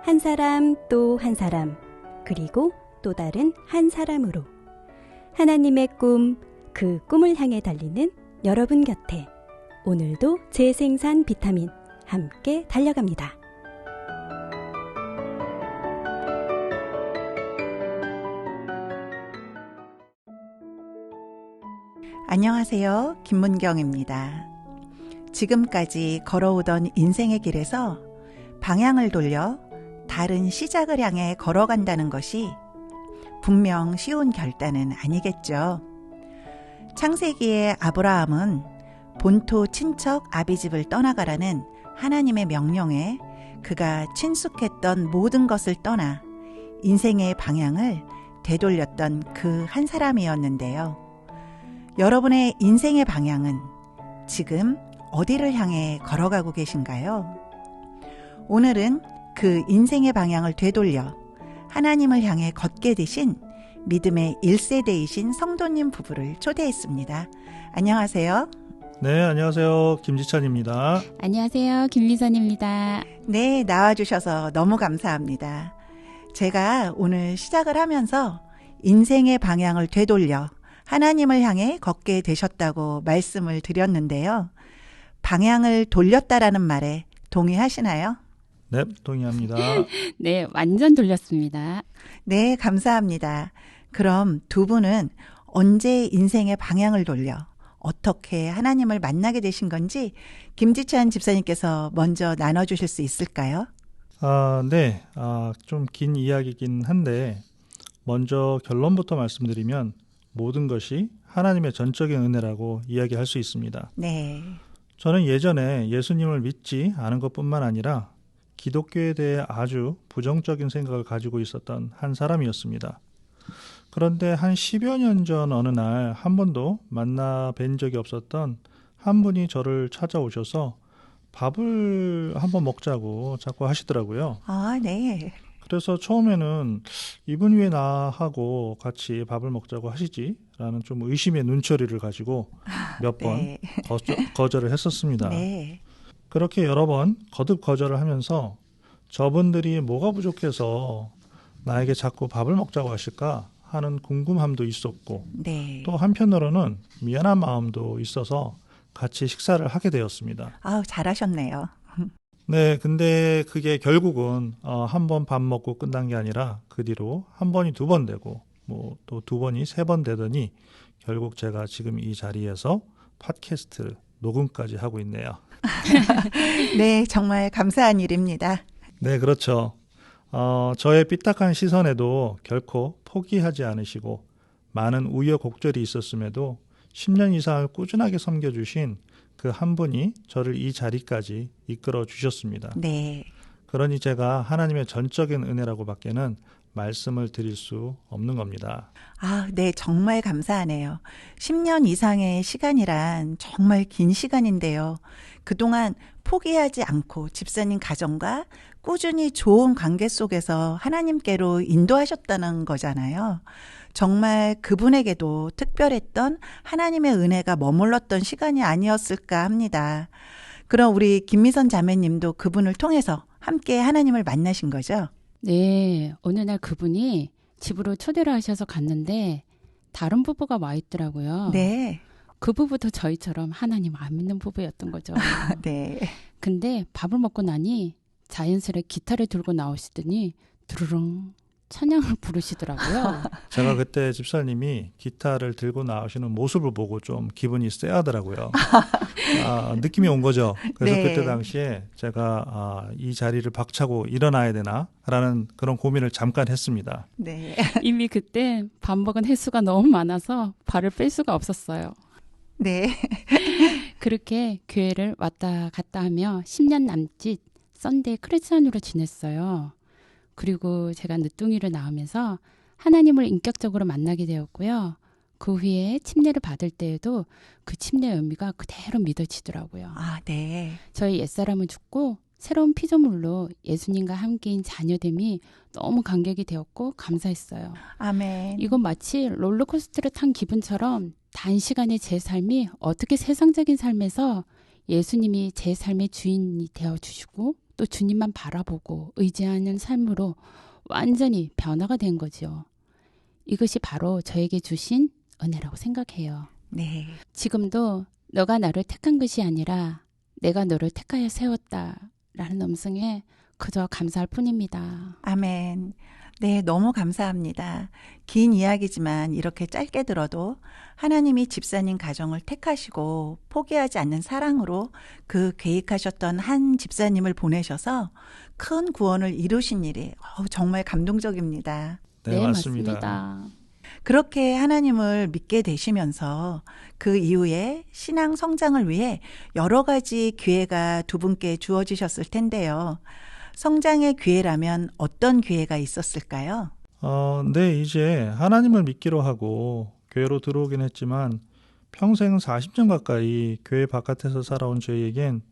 한 사람 또 한 사람, 그리고 또 다른 한 사람으로 하나님의 꿈, 그 꿈을 향해 달리는 여러분 곁에 오늘도 재생산 비타민 함께 달려갑니다. 안녕하세요. 김문경입니다. 지금까지 걸어오던 인생의 길에서 방향을 돌려 다른 시작을 향해 걸어간다는 것이 분명 쉬운 결단은 아니겠죠. 창세기의 아브라함은 본토 친척 아비집을 떠나가라는 하나님의 명령에 그가 친숙했던 모든 것을 떠나 인생의 방향을 되돌렸던 그 한 사람이었는데요. 여러분의 인생의 방향은 지금 어디를 향해 걸어가고 계신가요? 오늘은 그 인생의 방향을 되돌려 하나님을 향해 걷게 되신 믿음의 1세대이신 성도님 부부를 초대했습니다. 안녕하세요. 네, 안녕하세요. 김지찬입니다. 안녕하세요. 김미선입니다. 네, 나와주셔서 너무 감사합니다. 제가 오늘 시작을 하면서 인생의 방향을 되돌려 하나님을 향해 걷게 되셨다고 말씀을 드렸는데요. 방향을 돌렸다라는 말에 동의하시나요? 네, 동의합니다. 네, 완전 돌렸습니다. 네, 감사합니다. 그럼 두 분은 언제 인생의 방향을 돌려 어떻게 하나님을 만나게 되신 건지 김지찬 집사님께서 먼저 나눠주실 수 있을까요? 네, 좀 긴 이야기긴 한데 먼저 결론부터 말씀드리면 모든 것이 하나님의 전적인 은혜라고 이야기할 수 있습니다. 네. 저는 예전에 예수님을 믿지 않은 것뿐만 아니라 기독교에 대해 아주 부정적인 생각을 가지고 있었던 한 사람이었습니다. 그런데 한 10여 년 전 어느 날 한 번도 만나 뵌 적이 없었던 한 분이 저를 찾아오셔서 밥을 한번 먹자고 자꾸 하시더라고요. 아, 네. 그래서 처음에는 이분이 왜 나하고 같이 밥을 먹자고 하시지? 라는 좀 의심의 눈초리를 가지고 몇 번 네. 거절을 했었습니다. 네. 그렇게 여러 번 거듭 거절을 하면서 저분들이 뭐가 부족해서 나에게 자꾸 밥을 먹자고 하실까 하는 궁금함도 있었고 네. 또 한편으로는 미안한 마음도 있어서 같이 식사를 하게 되었습니다. 아우, 잘하셨네요. 네, 근데 그게 결국은 한 번 밥 먹고 끝난 게 아니라 그 뒤로 한 번이 두 번 되고 뭐 또 두 번이 세 번 되더니 결국 제가 지금 이 자리에서 팟캐스트 녹음까지 하고 있네요. 네, 정말 감사한 일입니다. 네, 그렇죠. 저의 삐딱한 시선에도 결코 포기하지 않으시고 많은 우여곡절이 있었음에도 10년 이상을 꾸준하게 섬겨주신 그 한 분이 저를 이 자리까지 이끌어 주셨습니다. 네. 그러니 제가 하나님의 전적인 은혜라고 밖에는 말씀을 드릴 수 없는 겁니다. 아, 네, 정말 감사하네요. 10년 이상의 시간이란 정말 긴 시간인데요. 그동안 포기하지 않고 집사님 가정과 꾸준히 좋은 관계 속에서 하나님께로 인도하셨다는 거잖아요. 정말 그분에게도 특별했던 하나님의 은혜가 머물렀던 시간이 아니었을까 합니다. 그럼 우리 김미선 자매님도 그분을 통해서 함께 하나님을 만나신 거죠? 네, 어느 날 그분이 집으로 초대를 하셔서 갔는데 다른 부부가 와 있더라고요. 네. 그 부부도 저희처럼 하나님 안 믿는 부부였던 거죠. 네. 근데 밥을 먹고 나니 자연스레 기타를 들고 나오시더니 두루릉 찬양을 부르시더라고요. 제가 그때 집사님이 기타를 들고 나오시는 모습을 보고 좀 기분이 쎄하더라고요. 느낌이 온 거죠. 그래서 네. 그때 당시에 제가 이 자리를 박차고 일어나야 되나 라는 그런 고민을 잠깐 했습니다. 네. 이미 그때 밥 먹은 횟수가 너무 많아서 발을 뺄 수가 없었어요. 네. 그렇게 교회를 왔다 갔다 하며 10년 남짓 썬데이 크리스찬으로 지냈어요. 그리고 제가 늦둥이를 낳으면서 하나님을 인격적으로 만나게 되었고요. 그 후에 침례를 받을 때에도 그 침례의 의미가 그대로 믿어지더라고요. 아, 네. 저희 옛사람은 죽고 새로운 피조물로 예수님과 함께인 자녀됨이 너무 감격이 되었고 감사했어요. 아멘. 이건 마치 롤러코스터를 탄 기분처럼 단시간에 제 삶이 어떻게 세상적인 삶에서 예수님이 제 삶의 주인이 되어주시고 또 주님만 바라보고 의지하는 삶으로 완전히 변화가 된 거죠. 이것이 바로 저에게 주신 은혜라고 생각해요. 네. 지금도 너가 나를 택한 것이 아니라 내가 너를 택하여 세웠다라는 음성에 그저 감사할 뿐입니다. 아멘. 네, 너무 감사합니다. 긴 이야기지만 이렇게 짧게 들어도 하나님이 집사님 가정을 택하시고 포기하지 않는 사랑으로 그 계획하셨던 한 집사님을 보내셔서 큰 구원을 이루신 일이 정말 감동적입니다. 네, 맞습니다. 그렇게 하나님을 믿게 되시면서 그 이후에 신앙 성장을 위해 여러 가지 기회가 두 분께 주어지셨을 텐데요. 성장의 기회라면 어떤 기회가 있었을까요? 네, 이제 하나님을 믿기로 하고 교회로 들어오긴 했지만 평생 40년 가까이 교회 바깥에서 살아온 저희에겐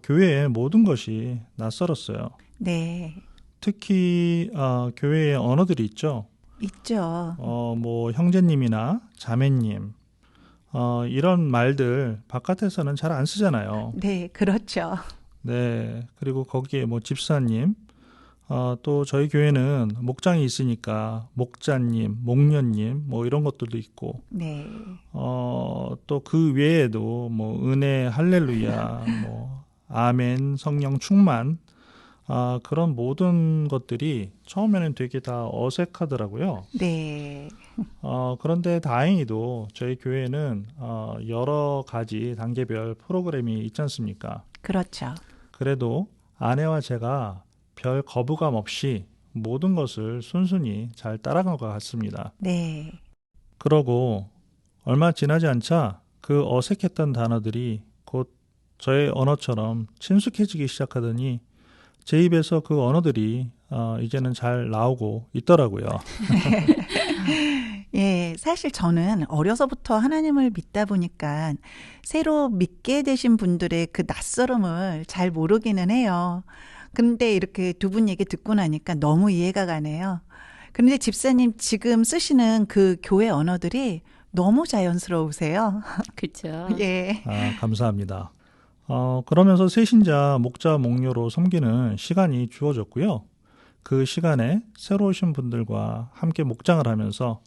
교회의 모든 것이 낯설었어요. 네, 특히 교회의 언어들이 있죠. 있죠. 뭐 형제님이나 자매님 이런 말들 바깥에서는 잘 안 쓰잖아요. 네, 그렇죠. 네, 그리고 거기에 뭐 집사님, 또 저희 교회는 목장이 있으니까 목자님, 목녀님 뭐 이런 것들도 있고, 네, 또 그 외에도 뭐 은혜, 할렐루야, 뭐 아멘, 성령 충만, 그런 모든 것들이 처음에는 되게 다 어색하더라고요. 네, 그런데 다행히도 저희 교회는 여러 가지 단계별 프로그램이 있지 않습니까? 그렇죠. 그래도 아내와 제가 별 거부감 없이 모든 것을 순순히 잘 따라간 것 같습니다. 네, 그러고 얼마 지나지 않자 그 어색했던 단어들이 곧 저의 언어처럼 친숙해지기 시작하더니 제 입에서 그 언어들이 이제는 잘 나오고 있더라고요. 예, 사실 저는 어려서부터 하나님을 믿다 보니까 새로 믿게 되신 분들의 그 낯설음을 잘 모르기는 해요. 근데 이렇게 두 분 얘기 듣고 나니까 너무 이해가 가네요. 그런데 집사님 지금 쓰시는 그 교회 언어들이 너무 자연스러우세요. 그렇죠. 예. 감사합니다. 그러면서 새신자, 목자, 목녀로 섬기는 시간이 주어졌고요. 그 시간에 새로 오신 분들과 함께 목장을 하면서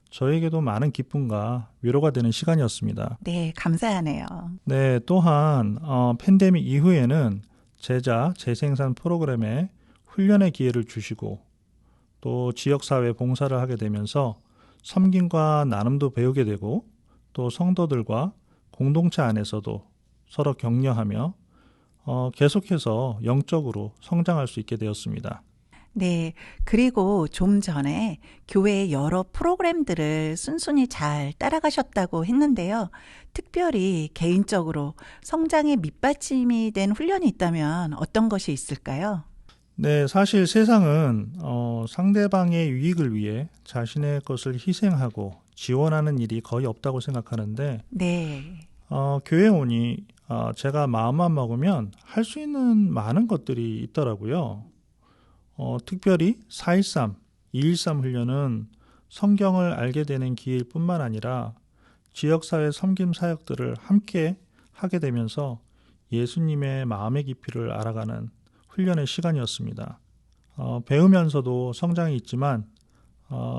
저에게도 많은 기쁨과 위로가 되는 시간이었습니다. 네, 감사하네요. 네, 또한 팬데믹 이후에는 제자 재생산 프로그램에 훈련의 기회를 주시고 또 지역사회 봉사를 하게 되면서 섬김과 나눔도 배우게 되고 또 성도들과 공동체 안에서도 서로 격려하며 계속해서 영적으로 성장할 수 있게 되었습니다. 네, 그리고 좀 전에 교회의 여러 프로그램들을 순순히 잘 따라가셨다고 했는데요. 특별히 개인적으로 성장의 밑받침이 된 훈련이 있다면 어떤 것이 있을까요? 네, 사실 세상은 상대방의 유익을 위해 자신의 것을 희생하고 지원하는 일이 거의 없다고 생각하는데 네, 교회에 오니 제가 마음만 먹으면 할 수 있는 많은 것들이 있더라고요. 특별히 4.13, 2.13 훈련은 성경을 알게 되는 기회일 뿐만 아니라 지역사회 섬김 사역들을 함께 하게 되면서 예수님의 마음의 깊이를 알아가는 훈련의 시간이었습니다. 배우면서도 성장이 있지만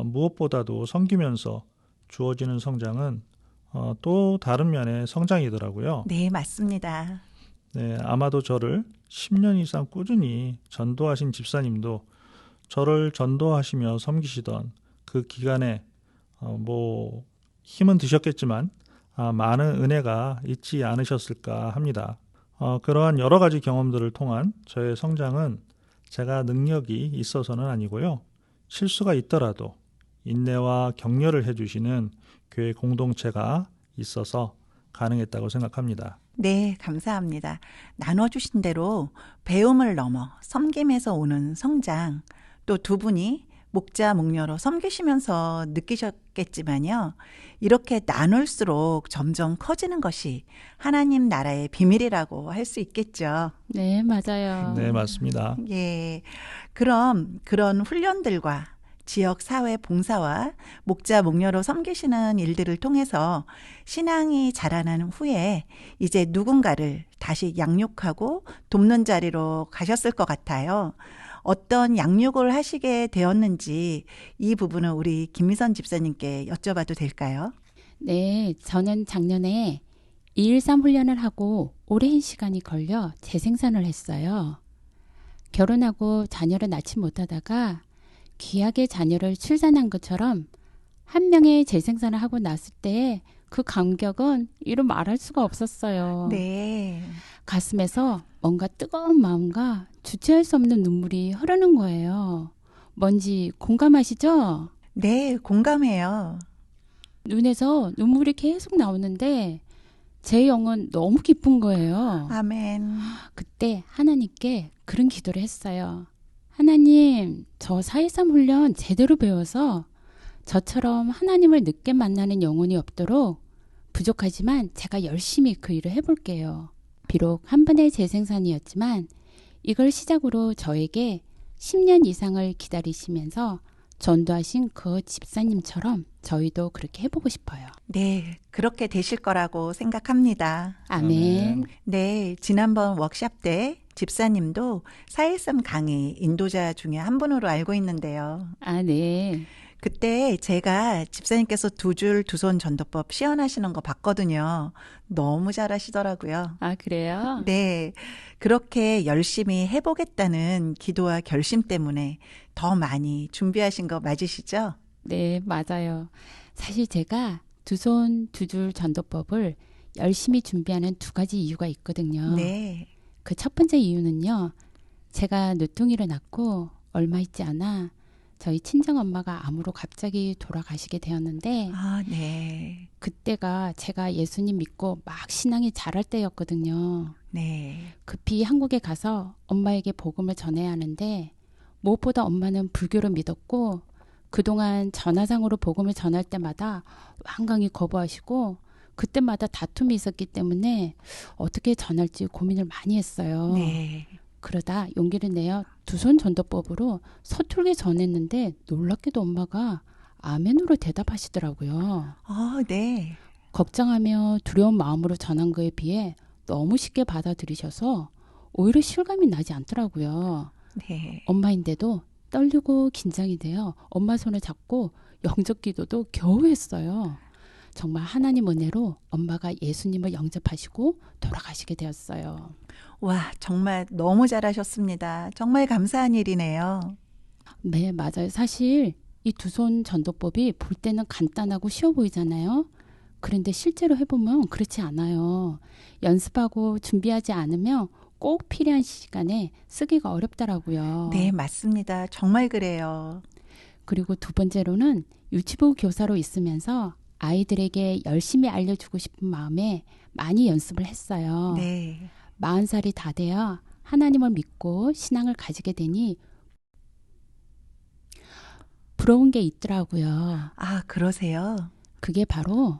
무엇보다도 섬기면서 주어지는 성장은 또 다른 면의 성장이더라고요. 네, 맞습니다. 네, 아마도 저를 10년 이상 꾸준히 전도하신 집사님도 저를 전도하시며 섬기시던 그 기간에 뭐 힘은 드셨겠지만 많은 은혜가 있지 않으셨을까 합니다. 그러한 여러 가지 경험들을 통한 저의 성장은 제가 능력이 있어서는 아니고요. 실수가 있더라도 인내와 격려를 해주시는 교회 공동체가 있어서 가능했다고 생각합니다. 네, 감사합니다. 나눠주신 대로 배움을 넘어 섬김에서 오는 성장, 또 두 분이 목자, 목녀로 섬기시면서 느끼셨겠지만요. 이렇게 나눌수록 점점 커지는 것이 하나님 나라의 비밀이라고 할 수 있겠죠. 네, 맞아요. 네, 맞습니다. 예. 그럼 그런 훈련들과 지역 사회 봉사와 목자 목녀로 섬기시는 일들을 통해서 신앙이 자라난 후에 이제 누군가를 다시 양육하고 돕는 자리로 가셨을 것 같아요. 어떤 양육을 하시게 되었는지 이 부분은 우리 김미선 집사님께 여쭤봐도 될까요? 네, 저는 작년에 213 훈련을 하고 오랜 시간이 걸려 재생산을 했어요. 결혼하고 자녀를 낳지 못하다가 귀하게 자녀를 출산한 것처럼 한 명의 재생산을 하고 났을 때 그 감격은 이루 말할 수가 없었어요. 네. 가슴에서 뭔가 뜨거운 마음과 주체할 수 없는 눈물이 흐르는 거예요. 뭔지 공감하시죠? 네, 공감해요. 눈에서 눈물이 계속 나오는데 제 영은 너무 기쁜 거예요. 아멘. 그때 하나님께 그런 기도를 했어요. 하나님, 저 4.13 훈련 제대로 배워서 저처럼 하나님을 늦게 만나는 영혼이 없도록 부족하지만 제가 열심히 그 일을 해볼게요. 비록 한 번의 재생산이었지만 이걸 시작으로 저에게 10년 이상을 기다리시면서 전도하신 그 집사님처럼 저희도 그렇게 해보고 싶어요. 네, 그렇게 되실 거라고 생각합니다. 아멘. 네, 지난번 워크숍 때 집사님도 4.13 강의 인도자 중에 한 분으로 알고 있는데요. 아, 네. 그때 제가 집사님께서 두 줄 두 손 전도법 시연하시는 거 봤거든요. 너무 잘하시더라고요. 아, 그래요? 네, 그렇게 열심히 해보겠다는 기도와 결심 때문에 더 많이 준비하신 거 맞으시죠? 네, 맞아요. 사실 제가 두 손 두 줄 전도법을 열심히 준비하는 두 가지 이유가 있거든요. 네. 그 첫 번째 이유는요. 제가 늦둥이를 낳고 얼마 있지 않아 저희 친정엄마가 암으로 갑자기 돌아가시게 되었는데 아, 네. 그때가 제가 예수님 믿고 막 신앙이 자랄 때였거든요. 네. 급히 한국에 가서 엄마에게 복음을 전해야 하는데 무엇보다 엄마는 불교를 믿었고 그동안 전화상으로 복음을 전할 때마다 완강히 거부하시고 그때마다 다툼이 있었기 때문에 어떻게 전할지 고민을 많이 했어요. 네. 그러다 용기를 내어 두 손 전도법으로 서툴게 전했는데 놀랍게도 엄마가 아멘으로 대답하시더라고요. 네. 걱정하며 두려운 마음으로 전한 거에 비해 너무 쉽게 받아들이셔서 오히려 실감이 나지 않더라고요. 네. 엄마인데도 떨리고 긴장이 되어 엄마 손을 잡고 영접 기도도 겨우 했어요. 정말 하나님 은혜로 엄마가 예수님을 영접하시고 돌아가시게 되었어요. 와, 정말 너무 잘하셨습니다. 정말 감사한 일이네요. 네, 맞아요. 사실 이 두 손 전도법이 볼 때는 간단하고 쉬워 보이잖아요. 그런데 실제로 해보면 그렇지 않아요. 연습하고 준비하지 않으면 꼭 필요한 시간에 쓰기가 어렵더라고요. 네, 맞습니다. 정말 그래요. 그리고 두 번째로는 유치부 교사로 있으면서 아이들에게 열심히 알려주고 싶은 마음에 많이 연습을 했어요. 네. 40살이 다 되어 하나님을 믿고 신앙을 가지게 되니 부러운 게 있더라고요. 아, 그러세요? 그게 바로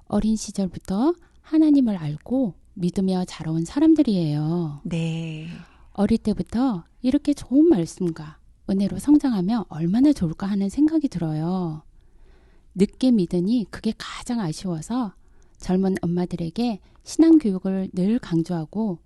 어린 시절부터 하나님을 알고 믿으며 자라온 사람들이에요. 네. 어릴 때부터 이렇게 좋은 말씀과 은혜로 성장하면 얼마나 좋을까 하는 생각이 들어요. 늦게 믿으니 그게 가장 아쉬워서 젊은 엄마들에게 신앙교육을 늘 강조하고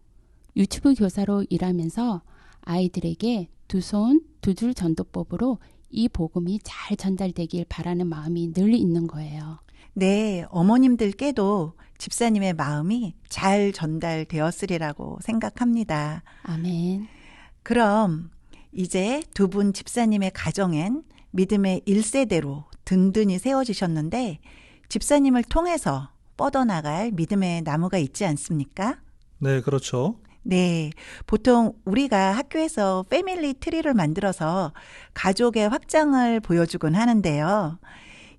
유치부 교사로 일하면서 아이들에게 두 손, 두 줄 전도법으로 이 복음이 잘 전달되길 바라는 마음이 늘 있는 거예요. 네, 어머님들께도 집사님의 마음이 잘 전달되었으리라고 생각합니다. 아멘. 그럼 이제 두 분 집사님의 가정엔 믿음의 1세대로 든든히 세워지셨는데 집사님을 통해서 뻗어나갈 믿음의 나무가 있지 않습니까? 네, 그렇죠. 네, 보통 우리가 학교에서 패밀리 트리를 만들어서 가족의 확장을 보여주곤 하는데요.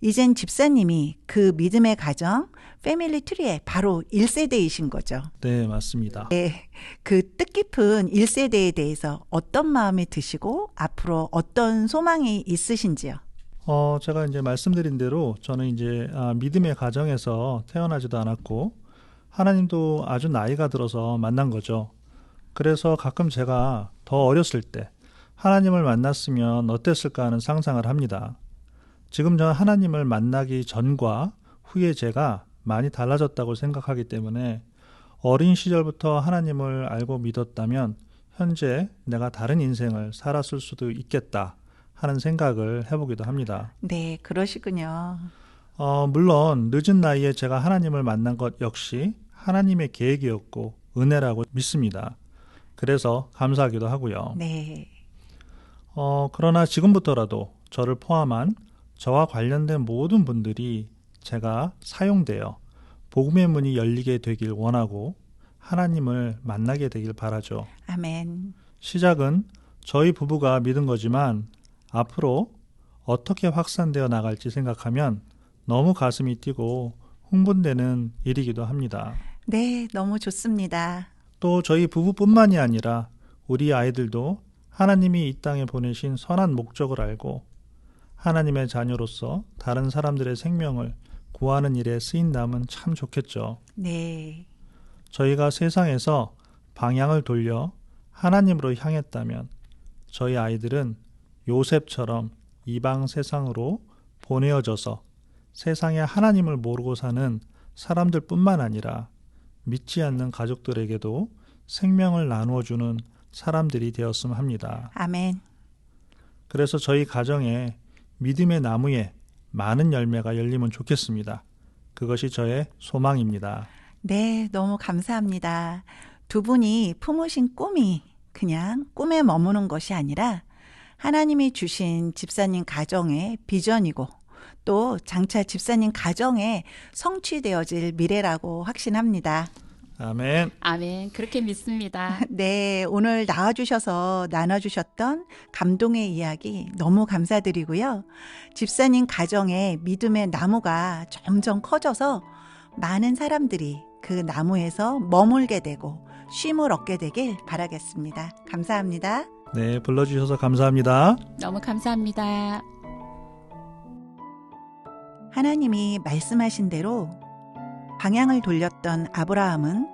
이젠 집사님이 그 믿음의 가정, 패밀리 트리의 바로 1세대이신 거죠. 네, 맞습니다. 네, 그 뜻깊은 1세대에 대해서 어떤 마음이 드시고 앞으로 어떤 소망이 있으신지요? 제가 이제 말씀드린 대로 저는 이제 믿음의 가정에서 태어나지도 않았고 하나님도 아주 나이가 들어서 만난 거죠. 그래서 가끔 제가 더 어렸을 때 하나님을 만났으면 어땠을까 하는 상상을 합니다. 지금 전 하나님을 만나기 전과 후의 제가 많이 달라졌다고 생각하기 때문에 어린 시절부터 하나님을 알고 믿었다면 현재 내가 다른 인생을 살았을 수도 있겠다 하는 생각을 해보기도 합니다. 네, 그러시군요. 물론 늦은 나이에 제가 하나님을 만난 것 역시 하나님의 계획이었고 은혜라고 믿습니다. 그래서 감사하기도 하고요. 네. 그러나 지금부터라도 저를 포함한 저와 관련된 모든 분들이 제가 사용되어 복음의 문이 열리게 되길 원하고 하나님을 만나게 되길 바라죠. 아멘. 시작은 저희 부부가 믿은 거지만 앞으로 어떻게 확산되어 나갈지 생각하면 너무 가슴이 뛰고 흥분되는 일이기도 합니다. 네, 너무 좋습니다. 또 저희 부부뿐만이 아니라 우리 아이들도 하나님이 이 땅에 보내신 선한 목적을 알고 하나님의 자녀로서 다른 사람들의 생명을 구하는 일에 쓰인다면 참 좋겠죠. 네. 저희가 세상에서 방향을 돌려 하나님으로 향했다면 저희 아이들은 요셉처럼 이방 세상으로 보내어져서 세상에 하나님을 모르고 사는 사람들뿐만 아니라 믿지 않는 가족들에게도 생명을 나누어주는 사람들이 되었으면 합니다. 아멘. 그래서 저희 가정에 믿음의 나무에 많은 열매가 열리면 좋겠습니다. 그것이 저의 소망입니다. 네, 너무 감사합니다. 두 분이 품으신 꿈이 그냥 꿈에 머무는 것이 아니라 하나님이 주신 집사님 가정의 비전이고 또 장차 집사님 가정에 성취되어질 미래라고 확신합니다. 아멘. 아멘. 그렇게 믿습니다. 네, 오늘 나와주셔서 나눠주셨던 감동의 이야기 너무 감사드리고요. 집사님 가정의 믿음의 나무가 점점 커져서 많은 사람들이 그 나무에서 머물게 되고 쉼을 얻게 되길 바라겠습니다. 감사합니다. 네, 불러주셔서 감사합니다. 너무 감사합니다. 하나님이 말씀하신 대로 방향을 돌렸던 아브라함은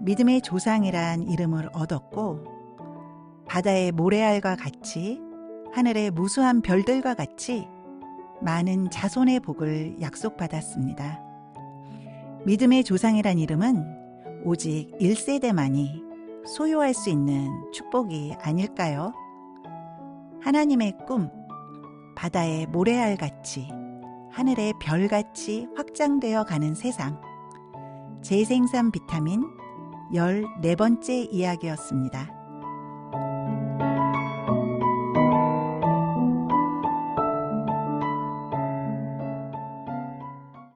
믿음의 조상이란 이름을 얻었고 바다의 모래알과 같이 하늘의 무수한 별들과 같이 많은 자손의 복을 약속받았습니다. 믿음의 조상이란 이름은 오직 1세대만이 소유할 수 있는 축복이 아닐까요? 하나님의 꿈, 바다의 모래알같이 하늘의 별같이 확장되어 가는 세상. 재생산 비타민 14번째 이야기였습니다.